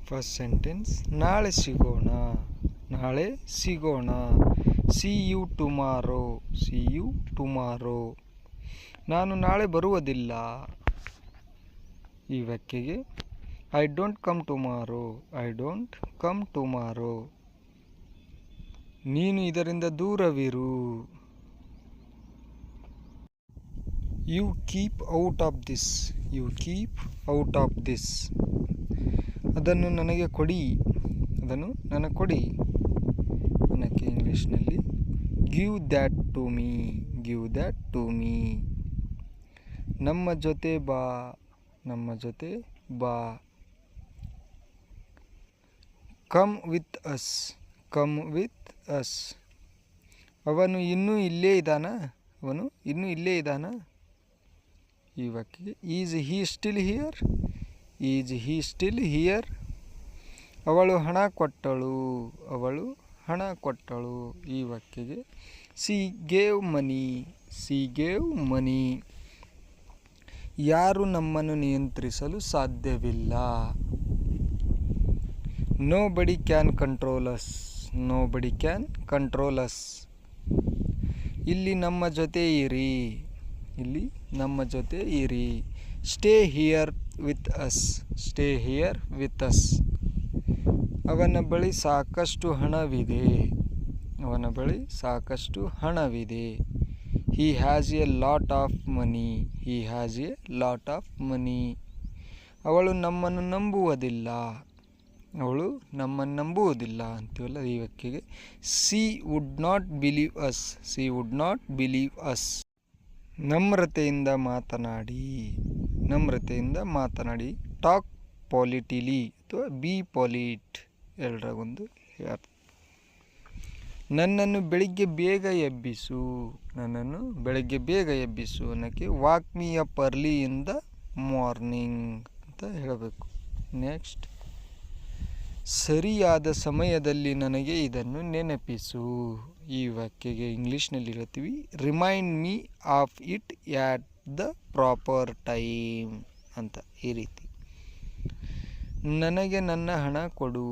First sentence, ನಾಳೆ ಸಿಗೋಣ. ನಾಳೆ ಸಿಗೋಣ. See you tomorrow. See you tomorrow. ನಾನು ನಾಳೆ ಬರುವುದಿಲ್ಲ. ಈ ವಾಕ್ಯಗೆ I don't come tomorrow. I don't come tomorrow. ನೀನು ಇದರಿಂದ ದೂರವಿರು. You keep out of this. You keep out of this. ಅದನ್ನು ನನಗೆ ಕೊಡಿ. ಅದನ್ನು ನನಗೆ ಕೊಡಿ. ಅನ್ನಕ್ಕೆ ಇಂಗ್ಲೀಷ್ನಲ್ಲಿ give that to me. Give that to me. ನಮ್ಮ ಜೊತೆ ಬಾ. ನಮ್ಮ ಜೊತೆ ಬಾ. Come with us. Come with us. ಅವನು ಇನ್ನೂ ಇಲ್ಲೇ ಇದ್ದಾನಾ. ಅವನು ಇನ್ನೂ ಇಲ್ಲೇ ಇದ್ದಾನಾ. ಈ ವಾಕ್ಯಕ್ಕೆ is he still here. Is he still here. ಅವಳು ಹಣ ಕೊಟ್ಟಳು. ಅವಳು ಹಣ ಕೊಟ್ಟಳು. ಈ ವಾಕ್ಯಗೆ she gave money. She gave money. ಯಾರು ನಮ್ಮನ್ನು ನಿಯಂತ್ರಿಸಲು ಸಾಧ್ಯವಿಲ್ಲ. Nobody can control us. Nobody can control us. ಇಲ್ಲಿ ನಮ್ಮ ಜೊತೆ ಇರಿ. ಇಲ್ಲಿ ನಮ್ಮ ಜೊತೆ ಇರಿ. Stay here with us. Stay here with us. ಅವನ ಬಳಿ ಸಾಕಷ್ಟು ಹಣವಿದೆ. ಅವನ ಬಳಿ ಸಾಕಷ್ಟು ಹಣವಿದೆ. He has a lot of money. He has a lot of money. ಅವಳು ನಮ್ಮನ್ನು ನಂಬುವುದಿಲ್ಲ. ಅವಳು ನಮ್ಮನ್ನು ನಂಬುವುದಿಲ್ಲ ಅಂತೀವಲ್ಲ ಈ ವಾಕ್ಯಗೆ she would not believe us. She would not believe us. ನಮ್ರತೆಯಿಂದ ಮಾತನಾಡಿ. ನಮ್ರತೆಯಿಂದ ಮಾತನಾಡಿ. ಟಾಕ್ ಪಾಲಿಟಿಲಿ ಅಥವಾ ಬಿ ಪಾಲಿಟ್ ಎರಡರಾಗೊಂದು ಅರ್ಥ. ನನ್ನನ್ನು ಬೆಳಿಗ್ಗೆ ಬೇಗ ಎಬ್ಬಿಸು. ನನ್ನನ್ನು ಬೆಳಗ್ಗೆ ಬೇಗ ಎಬ್ಬಿಸು ಅನ್ನೋಕ್ಕೆ wake me up early in the morning ಅಂತ ಹೇಳಬೇಕು. ನೆಕ್ಸ್ಟ್, ಸರಿಯಾದ ಸಮಯದಲ್ಲಿ ನನಗೆ ಇದನ್ನು ನೆನಪಿಸು. ಈ ವಾಕ್ಯಗೆ ಇಂಗ್ಲೀಷ್ನಲ್ಲಿ ಹೇಳ್ತೀವಿ remind me of it at the proper time ಅಂತ. ಈ ರೀತಿ ನನಗೆ ನನ್ನ ಹಣ ಕೊಡು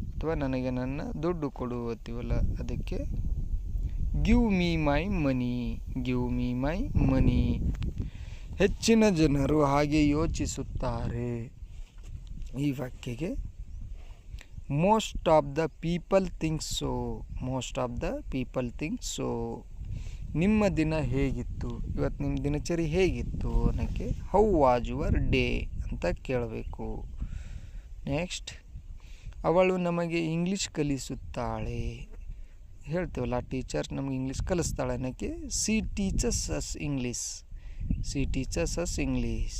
ಅಥವಾ ನನಗೆ ನನ್ನ ದುಡ್ಡು ಕೊಡು ಅಂತೀವಲ್ಲ ಅದಕ್ಕೆ give me my money. Give me my money. ಹೆಚ್ಚಿನ ಜನರು ಹಾಗೆ ಯೋಚಿಸುತ್ತಾರೆ. ಈ ವಾಕ್ಯಗೆ most of the people think so. Most of the people think so. ನಿಮ್ಮ ದಿನ ಹೇಗಿತ್ತು. ಇವತ್ತು ನಿಮ್ಮ ದಿನಚರಿ ಹೇಗಿತ್ತು ಅನ್ನೋಕ್ಕೆ ಹೌ ವಾಸ್ ಯುವರ್ ಡೇ ಅಂತ ಕೇಳಬೇಕು. ನೆಕ್ಸ್ಟ್, ಅವಳು ನಮಗೆ ಇಂಗ್ಲೀಷ್ ಕಲಿಸುತ್ತಾಳೆ. ಹೇಳ್ತೀವಲ್ಲ ಟೀಚರ್ ನಮಗೆ ಇಂಗ್ಲೀಷ್ ಕಲಿಸ್ತಾಳೆ ಅನ್ನೋಕ್ಕೆ she teaches us English. She teaches us English.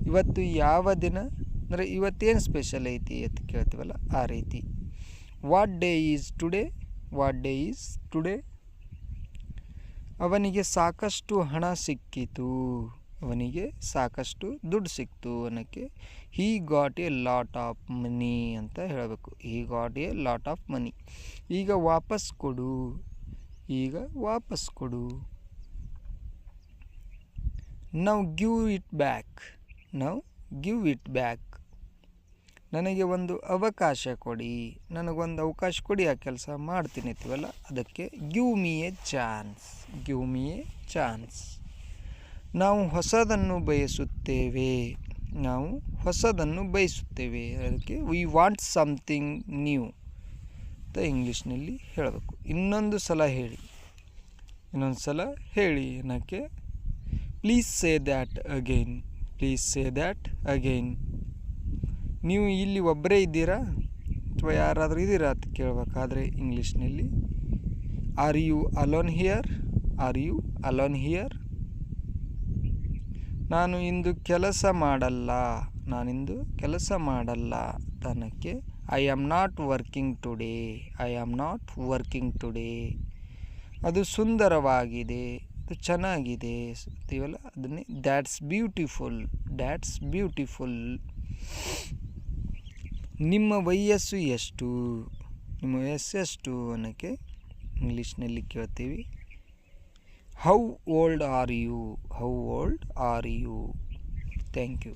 ಇವತ್ತು ಯಾವ ದಿನ ಅಂದರೆ ಇವತ್ತೇನು ಸ್ಪೆಷಲ್ ಐತಿ ಅಂತ ಕೇಳ್ತೀವಲ್ಲ ಆ ರೀತಿ. What day is today. What day is today. ಅವನಿಗೆ ಸಾಕಷ್ಟು ಹಣ ಸಿಕ್ಕಿತು. ಅವನಿಗೆ ಸಾಕಷ್ಟು ದುಡ್ಡು ಸಿಕ್ತು ಅನ್ನೋಕ್ಕೆ he got a lot of money ಅಂತ ಹೇಳಬೇಕು. He got a lot of money. ಈಗ ವಾಪಸ್ ಕೊಡು. ಈಗ ವಾಪಸ್ ಕೊಡು. Now give it back. Now give it back. ನನಗೆ ಒಂದು ಅವಕಾಶ ಕೊಡಿ. ನನಗೊಂದು ಅವಕಾಶ ಕೊಡಿ, ಆ ಕೆಲಸ ಮಾಡ್ತೀನಿ ಅಂತೀವಲ್ಲ ಅದಕ್ಕೆ give me A chance. Give me A chance. ನಾವು ಹೊಸದನ್ನು ಬಯಸುತ್ತೇವೆ. ನಾವು ಹೊಸದನ್ನು ಬಯಸುತ್ತೇವೆ ಅದಕ್ಕೆ ವಿ ವಾಂಟ್ ಸಮಥಿಂಗ್ ನ್ಯೂ ಅಂತ ಇಂಗ್ಲೀಷ್ನಲ್ಲಿ ಹೇಳಬೇಕು. ಇನ್ನೊಂದು ಸಲ ಹೇಳಿ. ಇನ್ನೊಂದು ಸಲ ಹೇಳಿ ಅನ್ನೋಕ್ಕೆ please say that again. Please say that again. ನೀವು ಇಲ್ಲಿ ಒಬ್ಬರೇ ಇದ್ದೀರಾ ಅಥವಾ ಯಾರಾದರೂ ಇದ್ದೀರಾ ಅಂತ ಕೇಳಬೇಕಾದ್ರೆ ಇಂಗ್ಲೀಷ್ನಲ್ಲಿ are you alone here. Are you alone here. ನಾನು ಇಂದು ಕೆಲಸ ಮಾಡಲ್ಲ. ನಾನಿಂದು ಕೆಲಸ ಮಾಡಲ್ಲ ಅನ್ನೋಕ್ಕೆ I am not working today. I am not working today. ಅದು ಸುಂದರವಾಗಿದೆ. ಅದು ಚೆನ್ನಾಗಿದೆ ಅಂತೀವಲ್ಲ ಅದನ್ನೇ ದ್ಯಾಟ್ಸ್ ಬ್ಯೂಟಿಫುಲ್. That's beautiful. ನಿಮ್ಮ ವಯಸ್ಸು ಎಷ್ಟು. ನಿಮ್ಮ ವಯಸ್ಸು ಎಷ್ಟು ಅನ್ನೋಕ್ಕೆ ಇಂಗ್ಲೀಷ್ನಲ್ಲಿ ಕೇಳ್ತೀವಿ how old are you. How old are you. Thank you.